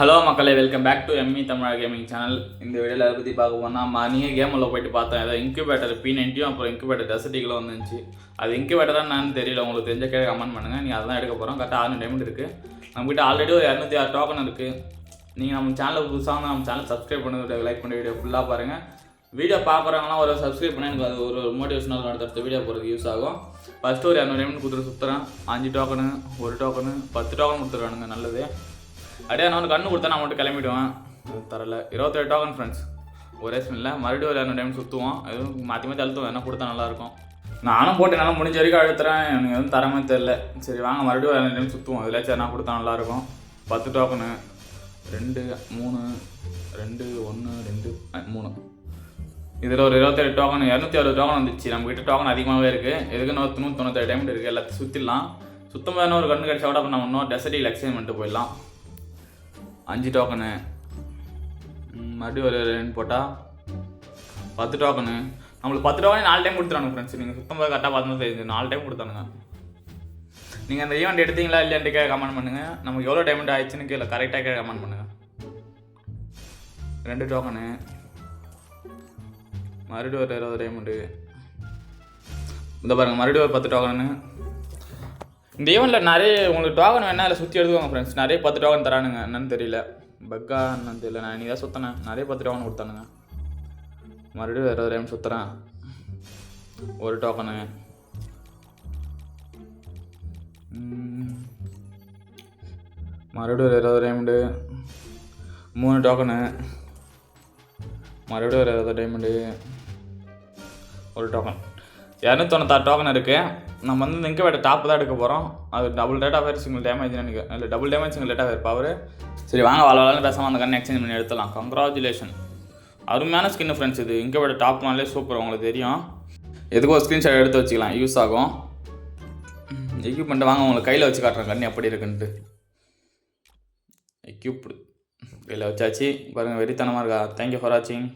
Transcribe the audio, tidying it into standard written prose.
Hello மக்களே, welcome back to me Tamil gaming channel. இந்த வீடியோவில் அதை பற்றி பார்க்க போனால் நீங்கள் கேமில் போயிட்டு பார்த்தேன். ஏதோ இன்குபேட்டர் P90 அப்புறம் இன்குபேட்டர் டெசர்ட்டிகளும் வந்துச்சு. அது இன்குபேட்டர் தான் நான் தெரியல, உங்களுக்கு தெரிஞ்ச கேட்க கமெண்ட் பண்ணுங்கள். நீங்கள் அதான் எடுக்க போகிறோம். கரெக்டாக 6 டைமண்ட் இருக்குது. நம்மகிட்ட ஆல்ரெடி ஒரு 206 டோக்கன் இருக்குது. நீங்கள் நம்ம சேனலுக்கு புதுசாக நம்ம சேனல் சப்ஸ்கிரைப் பண்ணி லைக் பண்ணி வீடியோ ஃபுல்லாக பாருங்கள். வீடியோ பார்க்குறவங்களாம் ஒரு சப்ஸ்கிரைப் பண்ணி எனக்கு அது ஒரு மோட்டிவேஷனல் அடுத்த வீடியோ போகிறதுக்கு யூஸ் ஆகும். ஃபஸ்ட்டு ஒரு 200 டைமண்ட் கொடுத்துட்டு சுற்றுறேன். 5 டோக்கனு 1 டோக்கனு 10 டோக்கன் கொடுத்துருவானுங்க. நல்லது. அப்படியே நான் கண்ணு கொடுத்தா நான் மட்டும் கிளம்பிடுவேன். தரல 27 டோக்கன் ஃப்ரெண்ட்ஸ். ஒரே ஸ்மெல்ல மறுபடியும் ஒரு 200 டைம் சுற்றுவோம். எதுவும் மாற்றி மாற்றி அழுத்துவோம். என்ன கொடுத்தா நல்லாயிருக்கும். நானும் போட்டு என்னால் முடிஞ்ச வரைக்கும் அழுத்துறேன். எனக்கு எதுவும் தரமே தெரில. சரி வாங்க மறுபடியும் 200 டைம் சுற்றுவோம். இதில் சரி நான் கொடுத்தா நல்லாயிருக்கும். 10 டோக்கனு 2 3 2 1 2 3. இதில் ஒரு 27 டோக்கன் 260 டோக்கன் வந்துச்சு. நம்மகிட்ட டோக்கன் அதிகமாகவே இருக்குது. எதுக்கு 197 டைம் இருக்குது. எல்லாத்தையும் சுற்றிடலாம். சுத்தமாக ஒரு கண்ணு கிடச்சா கூட அப்போ நம்ம இன்னும் டெசர்ட்டில் எக்ஸ்சேஞ்ச் பண்ணிட்டு போயிடலாம். 5 டோக்கனு மறுபடியும் ஒரு 2 போட்டால் 10 டோக்கனு. நம்மளுக்கு 10 டோக்கனே 4 டைம் கொடுத்துறானுங்க ஃப்ரெண்ட்ஸ். நீங்கள் சுத்தமாக கரெக்டாக பார்த்து தெரிஞ்சு 4 டைம் கொடுத்தானுங்க. நீங்கள் அந்த ஈவெண்ட் எடுத்தீங்களா இல்லையான்ட்டு கமெண்ட் பண்ணுங்கள். நமக்கு எவ்வளோ டைமண்ட் ஆயிடுச்சுன்னு கீழே கரெக்டாக கமெண்ட் பண்ணுங்கள். 2 டோக்கனு மறுபடியும் ஒரு 20 டைமண்டு. இந்த பாருங்கள் மறுபடியும் ஒரு 10 டோக்கனு. இந்த ஈவெண்ட்டில் நிறைய உங்களுக்கு டோக்கன் வேணால் அதில் சுற்றி எடுத்துக்கோங்க ஃப்ரெண்ட்ஸ். நிறைய 10 டோக்கன் தரானுங்க. என்னன்னு தெரியல, பக்கா என்னன்னு தெரியல. நான் இன்றைக்கி தான் சுற்றினேன். நிறைய 10 டோக்கன் கொடுத்தானுங்க. மறுபடியும் 20 டைம் சுற்றுறேன். 1 டோக்கனு மறுபடியும் ஒரு 20 டைமண்டு. 3 டோக்கனு மறுபடியும் ஒரு 20 டைமண்டு. 1 டோக்கன். 296 டோக்கன் இருக்குது. நம்ம வந்து இன்குபேட்டர் டாப் தான் எடுக்க போகிறோம். அது double rate of single damage எனக்கு இல்லை, double damage single rate of power. சரி வாங்க வாழலாம் பேசாமல் அந்த கண்ணை எக்ஸ்சேஞ்ச் பண்ணி எடுத்துலாம். கங்க்ராச்சுலேஷன், அருமையான ஸ்கின் ஃப்ரெண்ட்ஸ். இது இன்குபேட்டர் டாப்னாலே சூப்பர், உங்களுக்கு தெரியும். எதுக்கும் ஒரு ஸ்க்ரீன்ஷாட் எடுத்து வச்சுக்கலாம், யூஸ் ஆகும். எக்யூப்மெண்ட் வாங்க உங்களுக்கு கையில் வச்சு காட்டுறேன் கண்ணு எப்படி இருக்குன்ட்டு. எக்யூப்டு கையில் வச்சாச்சு பாருங்கள், வெறித்தனமாக இருக்கா. தேங்க்யூ ஃபார் வாட்சிங்.